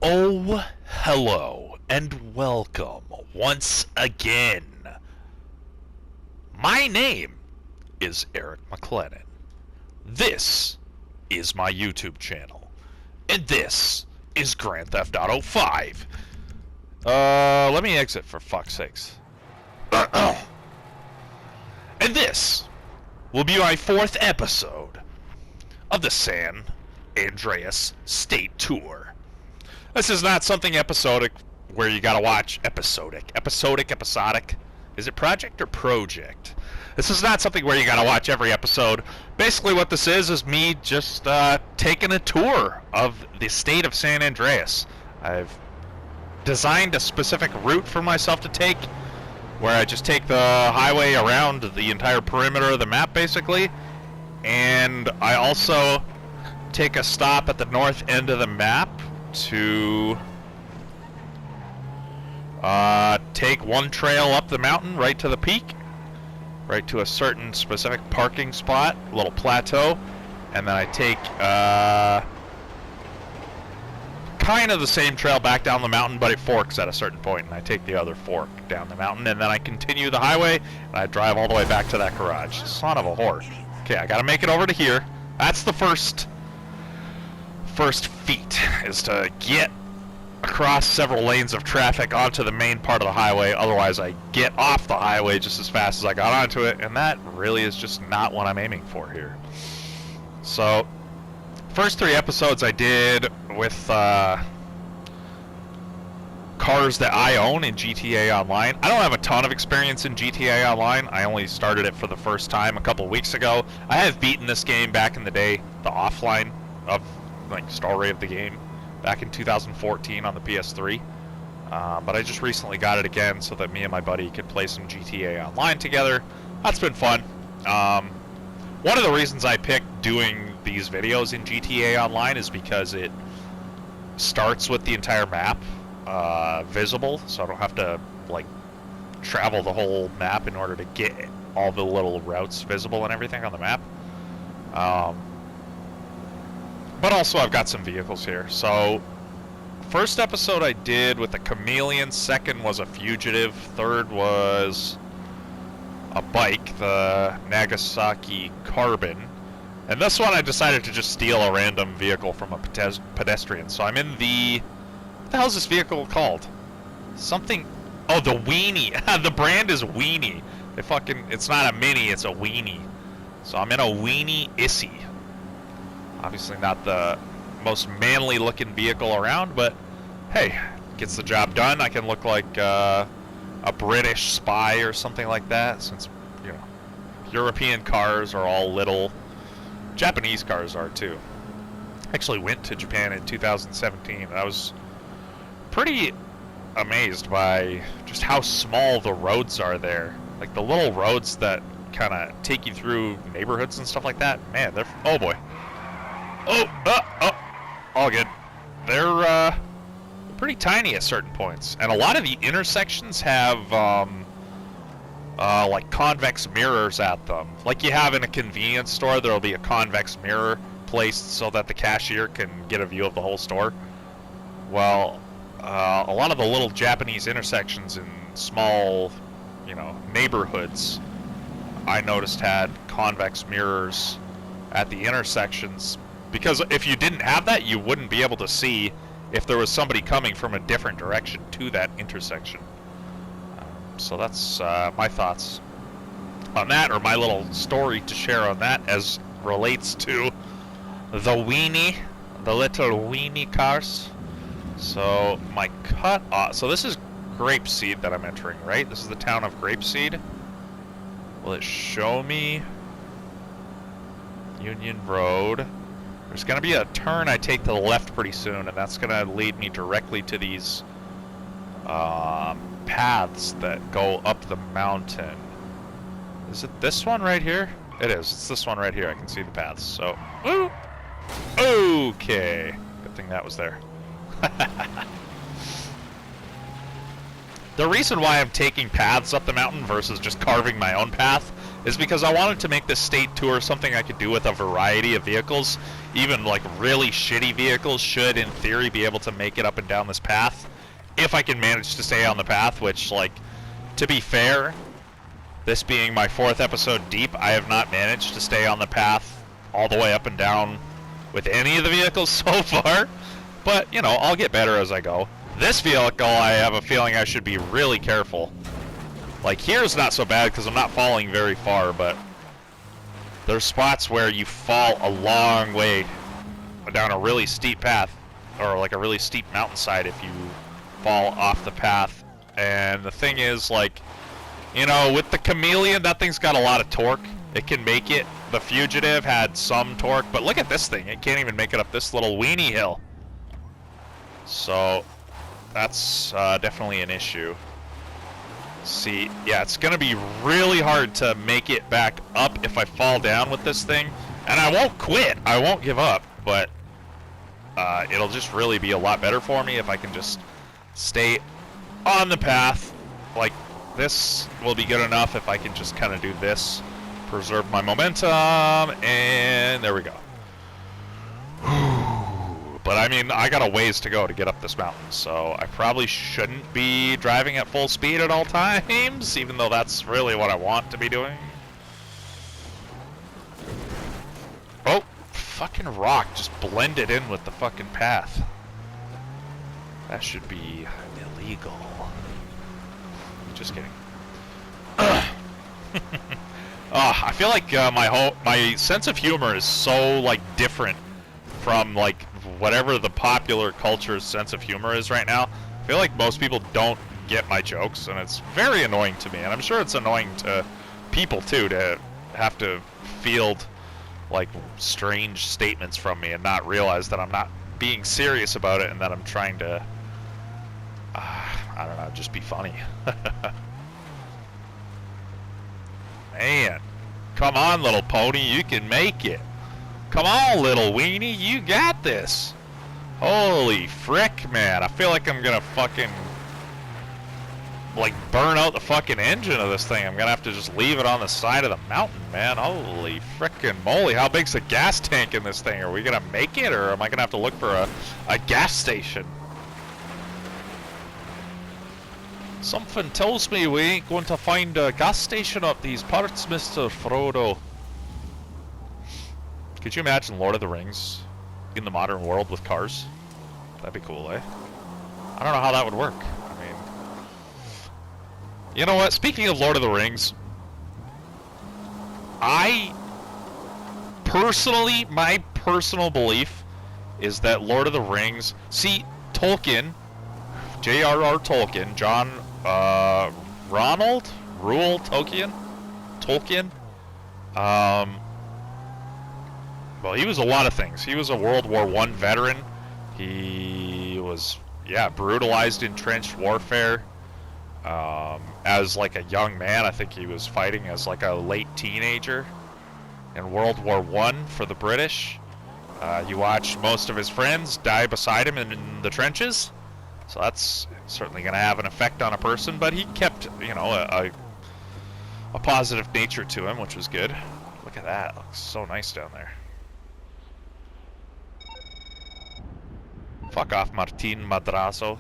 Oh, hello, and welcome once again. My name is Erik McLennan. This is my YouTube channel, and this is Grand Theft Auto 5. Let me exit for fuck's sakes. And this will be my 4th episode of the San Andreas State Tour. This is not something episodic where you gotta watch episodic. Is it project or project? This is not something where you gotta watch every episode. Basically what this is me just taking a tour of the state of San Andreas. I've designed a specific route for myself to take, where I just take the highway around the entire perimeter of the map, basically. And I also take a stop at the north end of the map to take one trail up the mountain right to the peak, right to a certain specific parking spot, a little plateau, and then I take kind of the same trail back down the mountain, but it forks at a certain point, and I take the other fork down the mountain, and then I continue the highway, and I drive all the way back to that garage. Son of a whore. Okay, I gotta make it over to here. That's the first feat, is to get across several lanes of traffic onto the main part of the highway. Otherwise I get off the highway just as fast as I got onto it, and that really is just not what I'm aiming for here. So first 3 episodes I did with cars that I own in GTA Online. I don't have a ton of experience in GTA Online. I only started it for the first time a couple weeks ago. I have beaten this game back in the day, the offline of like story of the game, back in 2014 on the PS3. But I just recently got it again so that me and my buddy could play some GTA Online together. That's been fun. One of the reasons I picked doing these videos in GTA Online is because it starts with the entire map visible, so I don't have to like travel the whole map in order to get all the little routes visible and everything on the map. But also I've got some vehicles here. So first episode I did with a chameleon, second was a fugitive, third was a bike, the Nagasaki Carbon, and this one I decided to just steal a random vehicle from a pedestrian. So I'm in the... what the hell is this vehicle called? Something... oh, the Weenie. The brand is Weenie. They fucking... it's not a Mini, it's a Weenie. So I'm in a Weenie Issy. Obviously not the most manly looking vehicle around, but hey, gets the job done. I can look like a British spy or something like that, since, you know, European cars are all little. Japanese cars are too. I actually went to Japan in 2017, and I was pretty amazed by just how small the roads are there. Like the little roads that kind of take you through neighborhoods and stuff like that. Man, they're... oh boy. Oh, all good. They're pretty tiny at certain points, and a lot of the intersections have like convex mirrors at them. Like you have in a convenience store, there'll be a convex mirror placed so that the cashier can get a view of the whole store. Well, a lot of the little Japanese intersections in small, you know, neighborhoods, I noticed had convex mirrors at the intersections. Because if you didn't have that, you wouldn't be able to see if there was somebody coming from a different direction to that intersection. So that's my thoughts on that, or my little story to share on that as relates to the Weenie, the little Weenie cars. So my so this is Grapeseed that I'm entering, right? This is the town of Grapeseed. Will it show me Union Road? There's going to be a turn I take to the left pretty soon, and that's going to lead me directly to these paths that go up the mountain. Is it this one right here? It is. It's this one right here. I can see the paths. So, woo! Okay. Good thing that was there. The reason why I'm taking paths up the mountain versus just carving my own path is because I wanted to make this state tour something I could do with a variety of vehicles. Even like really shitty vehicles should, in theory, be able to make it up and down this path. If I can manage to stay on the path, which, like, to be fair, this being my 4th episode deep, I have not managed to stay on the path all the way up and down with any of the vehicles so far. But, you know, I'll get better as I go. This vehicle, I have a feeling I should be really careful. Like, here's not so bad because I'm not falling very far, but there's spots where you fall a long way down a really steep path, or like a really steep mountainside if you fall off the path. And the thing is, like, you know, with the Chameleon, that thing's got a lot of torque. It can make it. The Fugitive had some torque, but look at this thing. It can't even make it up this little weenie hill. So that's definitely an issue. See, yeah, it's gonna be really hard to make it back up if I fall down with this thing. And I won't quit, I won't give up, but it'll just really be a lot better for me if I can just stay on the path. Like, this will be good enough if I can just kind of do this, preserve my momentum, and there we go. But I mean, I got a ways to go to get up this mountain, so I probably shouldn't be driving at full speed at all times, even though that's really what I want to be doing. Oh, fucking rock just blended in with the fucking path. That should be illegal. Just kidding. I feel like my sense of humor is so, like, different from, like, whatever the popular culture's sense of humor is right now. I feel like most people don't get my jokes, and it's very annoying to me. And I'm sure it's annoying to people, too, to have to field, like, strange statements from me and not realize that I'm not being serious about it and that I'm trying to, I don't know, just be funny. Man, come on, little pony, you can make it. Come on, little weenie, you got this. Holy frick, man. I feel like I'm gonna fucking, like, burn out the fucking engine of this thing. I'm gonna have to just leave it on the side of the mountain, man. Holy frickin' moly. How big's the gas tank in this thing? Are we gonna make it, or am I gonna have to look for a gas station? Something tells me we ain't going to find a gas station up these parts, Mr. Frodo. Could you imagine Lord of the Rings in the modern world with cars? That'd be cool, eh? I don't know how that would work. I mean, you know what? Speaking of Lord of the Rings, my personal belief is that Lord of the Rings, see, Tolkien, J.R.R. Tolkien, Tolkien, well, he was a lot of things. He was a World War I veteran. He was, yeah, brutalized in trench warfare. As like a young man, I think he was fighting as like a late teenager in World War I for the British. You watch most of his friends die beside him in the trenches. So that's certainly going to have an effect on a person, but he kept, you know, a positive nature to him, which was good. Look at that. It looks so nice down there. Fuck off, Martin Madrazo.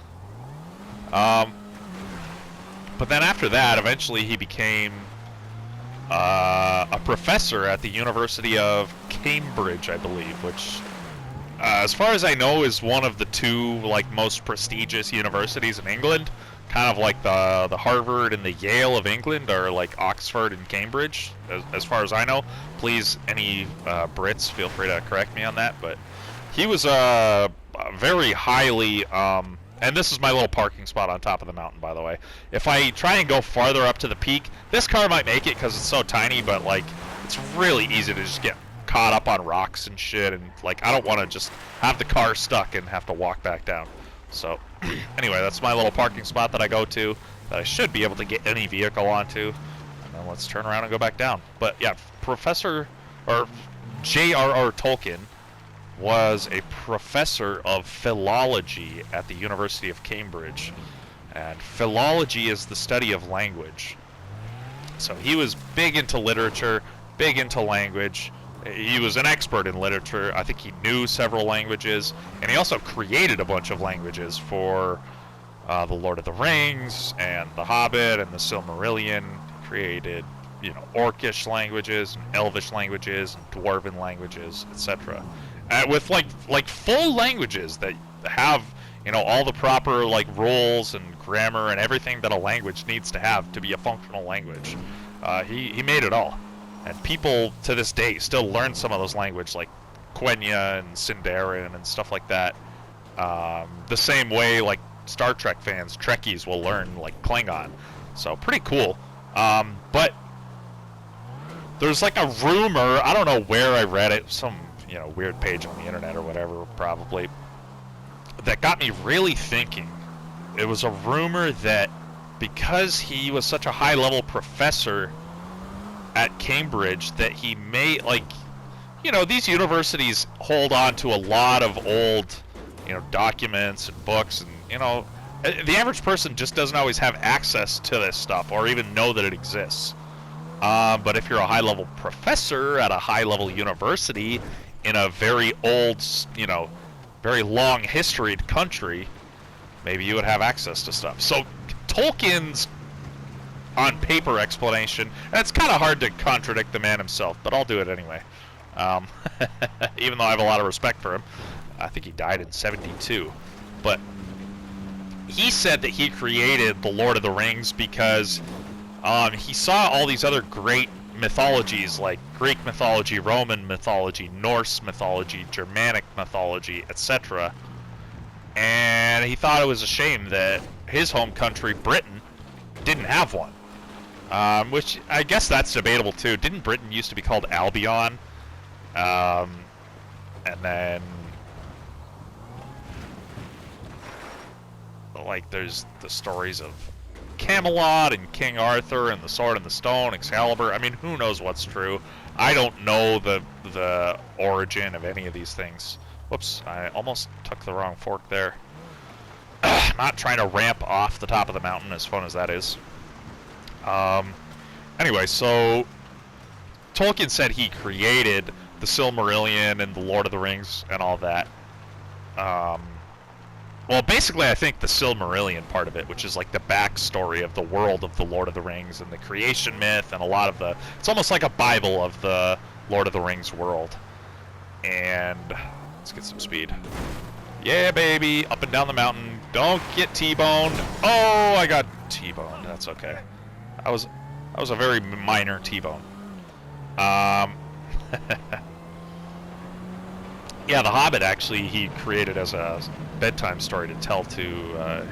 But then after that, eventually he became a professor at the University of Cambridge, I believe, which, as far as I know, is one of the two, like, most prestigious universities in England. Kind of like the Harvard and the Yale of England, or like Oxford and Cambridge, as far as I know. Please, any Brits, feel free to correct me on that. But he was very highly, and this is my little parking spot on top of the mountain, by the way. If I try and go farther up to the peak, this car might make it because it's so tiny, but, like, it's really easy to just get caught up on rocks and shit, and, like, I don't want to just have the car stuck and have to walk back down. So, anyway, that's my little parking spot that I go to, that I should be able to get any vehicle onto. And then let's turn around and go back down. But, yeah, J.R.R. Tolkien was a professor of philology at the University of Cambridge. And philology is the study of language. So he was big into literature, big into language. He was an expert in literature. I think he knew several languages, and he also created a bunch of languages for the Lord of the Rings and the Hobbit and the Silmarillion. He created, you know, Orcish languages and Elvish languages and Dwarven languages, etc. With like full languages that have, you know, all the proper like rules and grammar and everything that a language needs to have to be a functional language. He made it all. And people to this day still learn some of those languages, like Quenya and Sindarin and stuff like that. The same way, like Star Trek fans, Trekkies will learn like Klingon. So pretty cool. But there's like a rumor. I don't know where I read it. Some, you know, weird page on the internet or whatever, probably. That got me really thinking. It was a rumor that because he was such a high-level professor at Cambridge, that he may, like, you know, these universities hold on to a lot of old, you know, documents and books, and, you know, the average person just doesn't always have access to this stuff or even know that it exists. But if you're a high-level professor at a high-level university in a very old, you know, very long historied country, maybe you would have access to stuff. So Tolkien's on paper explanation, and it's kind of hard to contradict the man himself, but I'll do it anyway. Even though I have a lot of respect for him. I think he died in 72. But he said that he created the Lord of the Rings because he saw all these other great mythologies, like Greek mythology, Roman mythology, Norse mythology, Germanic mythology, etc. And he thought it was a shame that his home country, Britain, didn't have one. Which, I guess that's debatable too. Didn't Britain used to be called Albion? And then, like, there's the stories of Camelot and King Arthur and the Sword and the Stone, Excalibur. I mean, who knows what's true? I don't know the origin of any of these things. Whoops, I almost took the wrong fork there. Not trying to ramp off the top of the mountain, as fun as that is. Anyway, so Tolkien said he created the Silmarillion and the Lord of the Rings and all that. Well, basically, I think the Silmarillion part of it, which is like the backstory of the world of the Lord of the Rings and the creation myth and a lot of the... It's almost like a Bible of the Lord of the Rings world. And let's get some speed. Yeah, baby, up and down the mountain. Don't get T-boned. Oh, I got T-boned. That's okay. That was a very minor T-bone. Yeah, The Hobbit, actually, he created as a bedtime story to tell to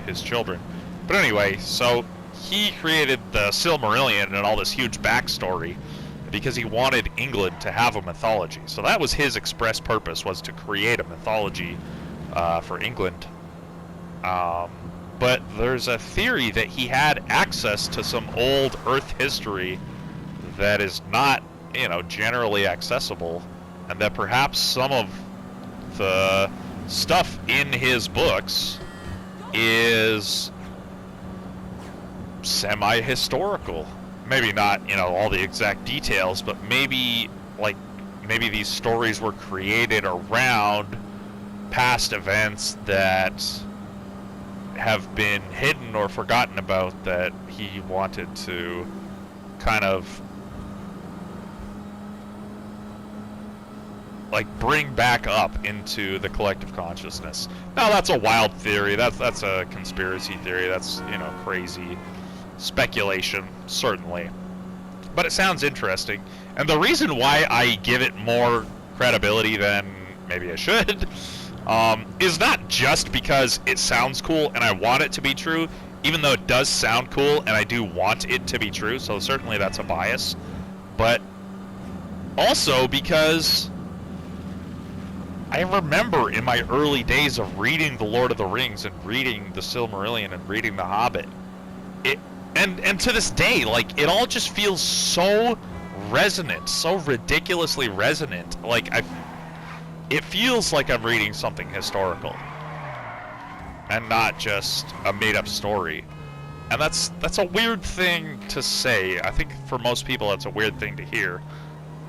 his children. But anyway, so he created the Silmarillion and all this huge backstory because he wanted England to have a mythology. So that was his express purpose, was to create a mythology for England. But there's a theory that he had access to some old Earth history that is not, you know, generally accessible, and that perhaps some of the stuff in his books is semi-historical. Maybe not, you know, all the exact details, but maybe, like, maybe these stories were created around past events that have been hidden or forgotten about, that he wanted to kind of like bring back up into the collective consciousness. Now that's a wild theory. That's a conspiracy theory. That's, you know, crazy speculation, certainly. But it sounds interesting. And the reason why I give it more credibility than maybe I should is not just because it sounds cool and I want it to be true, even though it does sound cool and I do want it to be true, so certainly that's a bias, but also because I remember in my early days of reading The Lord of the Rings and reading the Silmarillion and reading The Hobbit, and to this day, like, it all just feels so resonant, so ridiculously resonant. Like, it feels like I'm reading something historical and not just a made-up story. And that's a weird thing to say. I think for most people that's a weird thing to hear.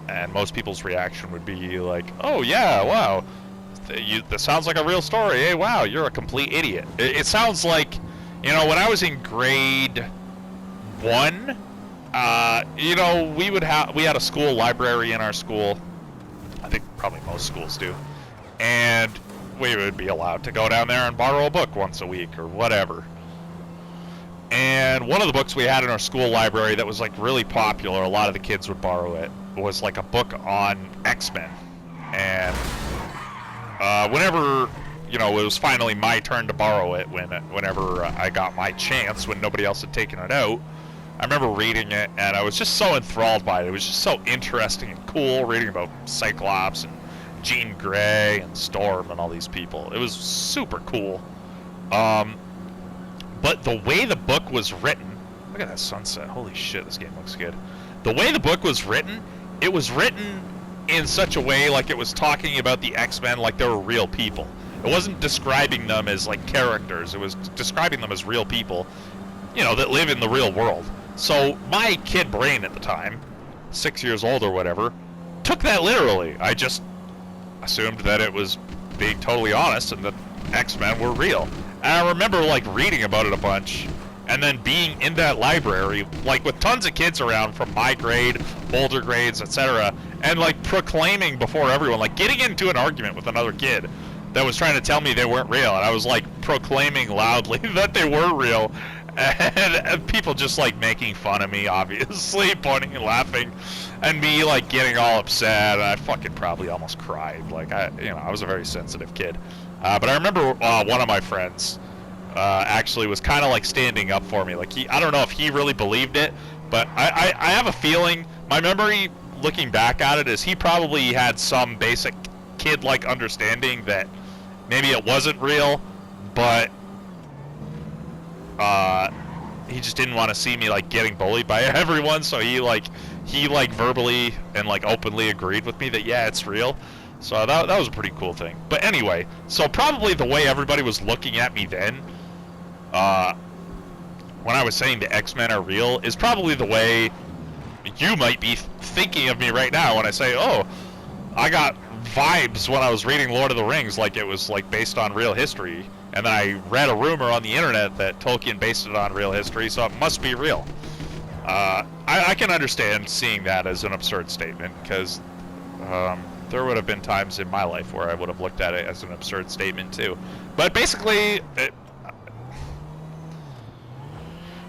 And most people's reaction would be like, oh yeah, wow, that sounds like a real story. Hey, wow, you're a complete idiot. It sounds like, you know, when I was in grade 1, you know, we had a school library in our school. I think probably most schools do. And we would be allowed to go down there and borrow a book once a week or whatever. And one of the books we had in our school library that was like really popular, a lot of the kids would borrow it, was like a book on X-Men. And whenever, you know, it was finally my turn to borrow it, whenever I got my chance, when nobody else had taken it out, I remember reading it, and I was just so enthralled by it. It was just so interesting and cool, reading about Cyclops and Jean Grey and Storm and all these people. It was super cool. But the way the book was written, look at that sunset. Holy shit, this game looks good. The way the book was written, it was written in such a way like it was talking about the X-Men like they were real people. It wasn't describing them as like characters. It was describing them as real people, you know, that live in the real world. So my kid brain at the time, 6 years old or whatever, took that literally. I just assumed that it was being totally honest and that X-Men were real. And I remember like reading about it a bunch and then being in that library like with tons of kids around from my grade, older grades, etc., and like proclaiming before everyone, like getting into an argument with another kid that was trying to tell me they weren't real, and I was like proclaiming loudly that they were real, and people just like making fun of me, obviously, pointing and laughing, and me like getting all upset. I fucking probably almost cried. Like I was a very sensitive kid. But I remember one of my friends actually was kind of like standing up for me. Like I don't know if he really believed it, but I have a feeling, my memory looking back at it is he probably had some basic kid-like understanding that maybe it wasn't real, but he just didn't want to see me like getting bullied by everyone, so he verbally and like openly agreed with me that yeah, it's real. So that was a pretty cool thing. But anyway, so probably the way everybody was looking at me then, when I was saying the X-Men are real, is probably the way you might be thinking of me right now when I say, oh, I got vibes when I was reading Lord of the Rings like it was like based on real history, and then I read a rumor on the internet that Tolkien based it on real history, so it must be real. I can understand seeing that as an absurd statement, because there would have been times in my life where I would have looked at it as an absurd statement too. But basically,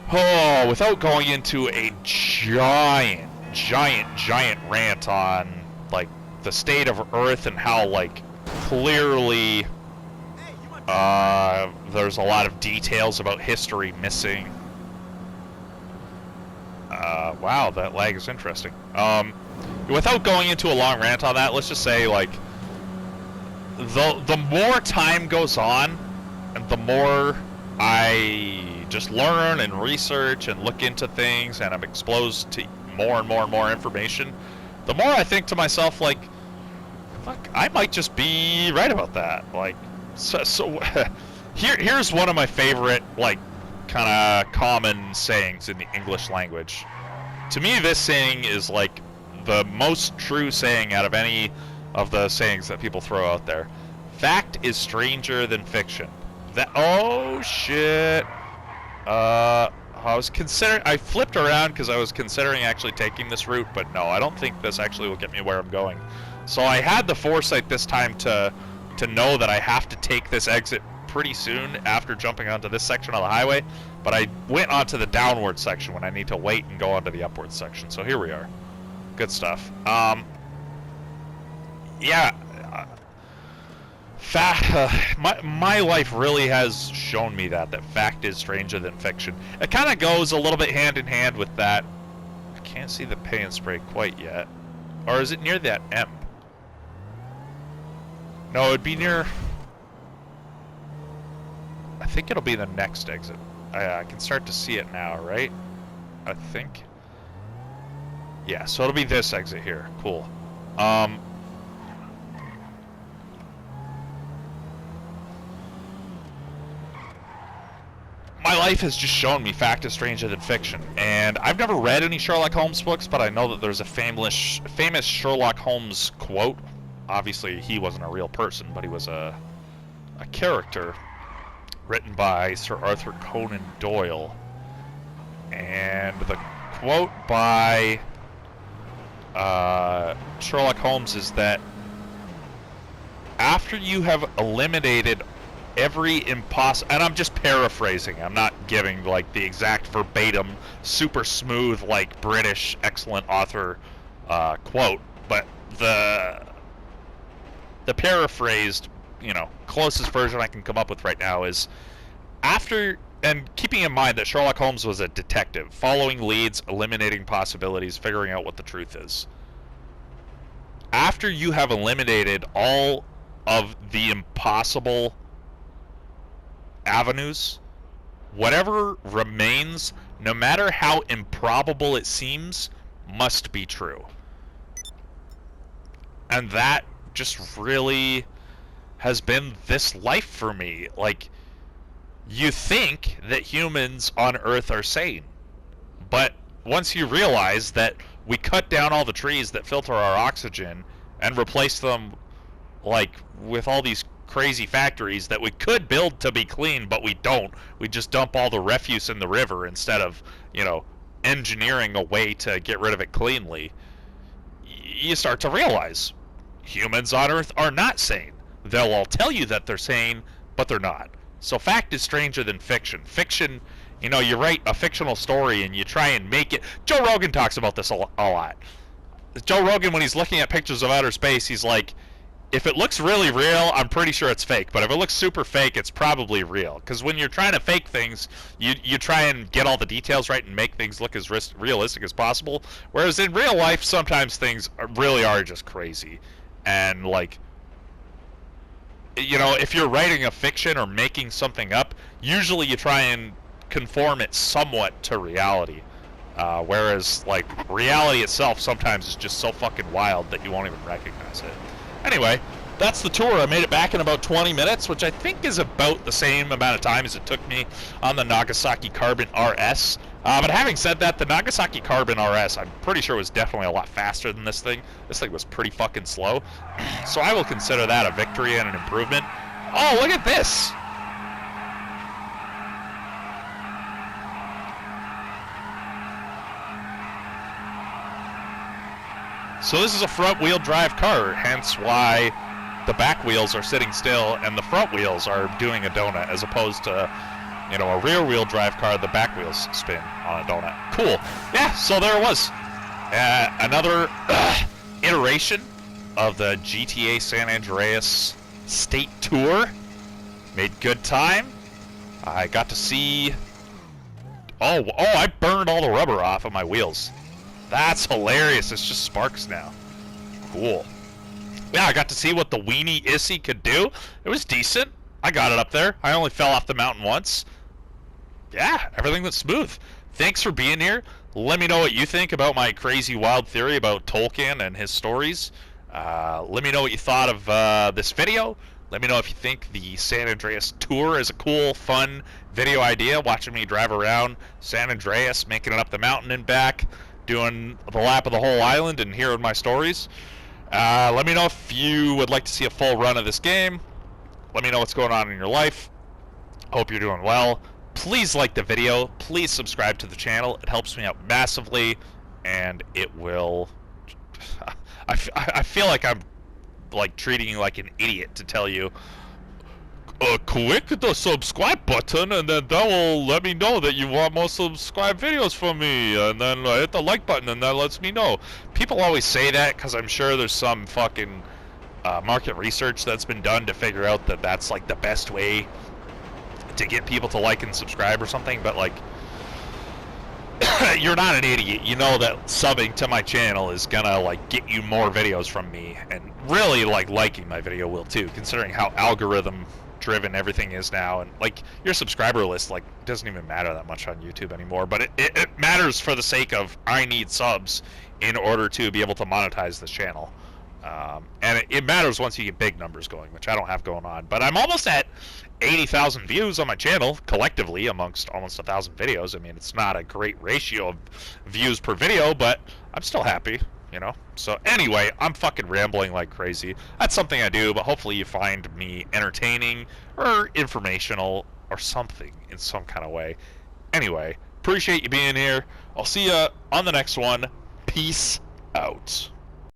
without going into a giant rant on like the state of Earth and how like clearly there's a lot of details about history missing. Wow, that lag is interesting. Without going into a long rant on that, let's just say, like, the more time goes on, and the more I just learn and research and look into things, and I'm exposed to more and more and more information, the more I think to myself, like, fuck, I might just be right about that. Like, so here's one of my favorite, like, kind of common sayings in the English language. To me, this saying is, like, the most true saying out of any of the sayings that people throw out there. Fact is stranger than fiction. Oh shit. I flipped around because I was considering actually taking this route, but no, I don't think this actually will get me where I'm going. So I had the foresight this time to know that I have to take this exit pretty soon after jumping onto this section of the highway, but I went onto the downward section when I need to wait and go onto the upward section. So here we are. Good stuff. Yeah. My life really has shown me that fact is stranger than fiction. It kind of goes a little bit hand in hand with that. I can't see the pay and spray quite yet. Or is it near that M? No, it'd be near... I think it'll be the next exit. I can start to see it now, right? I think. Yeah, so it'll be this exit here. Cool. My my life has just shown me fact is stranger than fiction. And I've never read any Sherlock Holmes books, but I know that there's a famous Sherlock Holmes quote. Obviously, he wasn't a real person, but he was a character written by Sir Arthur Conan Doyle. And the quote by Sherlock Holmes is that after you have eliminated every impossible, and I'm just paraphrasing, I'm not giving like the exact verbatim, super smooth, like British excellent author quote, but the paraphrased, you know, closest version I can come up with right now is after, and keeping in mind that Sherlock Holmes was a detective, following leads, eliminating possibilities, figuring out what the truth is. After you have eliminated all of the impossible avenues, whatever remains, no matter how improbable it seems, must be true. And that just really has been this life for me. Like, you think that humans on Earth are sane, but once you realize that we cut down all the trees that filter our oxygen and replace them, like, with all these crazy factories that we could build to be clean, but we don't. We just dump all the refuse in the river instead of, you know, engineering a way to get rid of it cleanly. You start to realize humans on Earth are not sane. They'll all tell you that they're sane, but they're not. So fact is stranger than fiction. Fiction, you know, you write a fictional story and you try and make it. Joe Rogan talks about this a lot. Joe Rogan, when he's looking at pictures of outer space, he's like, if it looks really real, I'm pretty sure it's fake. But if it looks super fake, it's probably real. Because when you're trying to fake things, you try and get all the details right and make things look as realistic as possible. Whereas in real life, sometimes things really are just crazy. And, like, you know, if you're writing a fiction or making something up, usually you try and conform it somewhat to reality. Whereas, like, reality itself sometimes is just so fucking wild that you won't even recognize it. Anyway, that's the tour. I made it back in about 20 minutes, which I think is about the same amount of time as it took me on the Nagasaki Carbon RS. But having said that, the Nagasaki Carbon RS, I'm pretty sure was definitely a lot faster than this thing. This thing was pretty fucking slow. So I will consider that a victory and an improvement. Oh, look at this! So this is a front-wheel drive car, hence why the back wheels are sitting still and the front wheels are doing a donut, as opposed to, you know, a rear-wheel drive car, the back wheels spin on a donut. Cool. Yeah, so there it was. Another iteration of the GTA San Andreas State Tour. Made good time. I got to see... Oh, I burned all the rubber off of my wheels. That's hilarious. It's just sparks now. Cool. Yeah, I got to see what the Weenie Issy could do. It was decent. I got it up there. I only fell off the mountain once. Yeah, everything went smooth. Thanks for being here. Let me know what you think about my crazy wild theory about Tolkien and his stories. Let me know what you thought of this video. Let me know if you think the San Andreas tour is a cool, fun video idea. Watching me drive around San Andreas, making it up the mountain and back, doing the lap of the whole island and hearing my stories. Let me know if you would like to see a full run of this game. Let me know what's going on in your life. Hope you're doing well. Please like the video. Please subscribe to the channel. It helps me out massively, and it will... I feel like I'm like treating you like an idiot to tell you, click the subscribe button and then that will let me know that you want more subscribe videos from me, and then hit the like button and that lets me know. People always say that because I'm sure there's some fucking market research that's been done to figure out that that's like the best way to get people to like and subscribe or something, but like you're not an idiot. You know that subbing to my channel is gonna like get you more videos from me, and really like liking my video will too, considering how algorithm driven everything is now. And like your subscriber list like doesn't even matter that much on YouTube anymore, but it matters for the sake of I need subs in order to be able to monetize this channel. And it matters once you get big numbers going, which I don't have going on. But I'm almost at 80,000 views on my channel collectively amongst almost 1,000 videos. I mean, it's not a great ratio of views per video, but I'm still happy, you know? So anyway, I'm fucking rambling like crazy. That's something I do, but hopefully you find me entertaining or informational or something in some kind of way. Anyway, appreciate you being here. I'll see you on the next one. Peace out.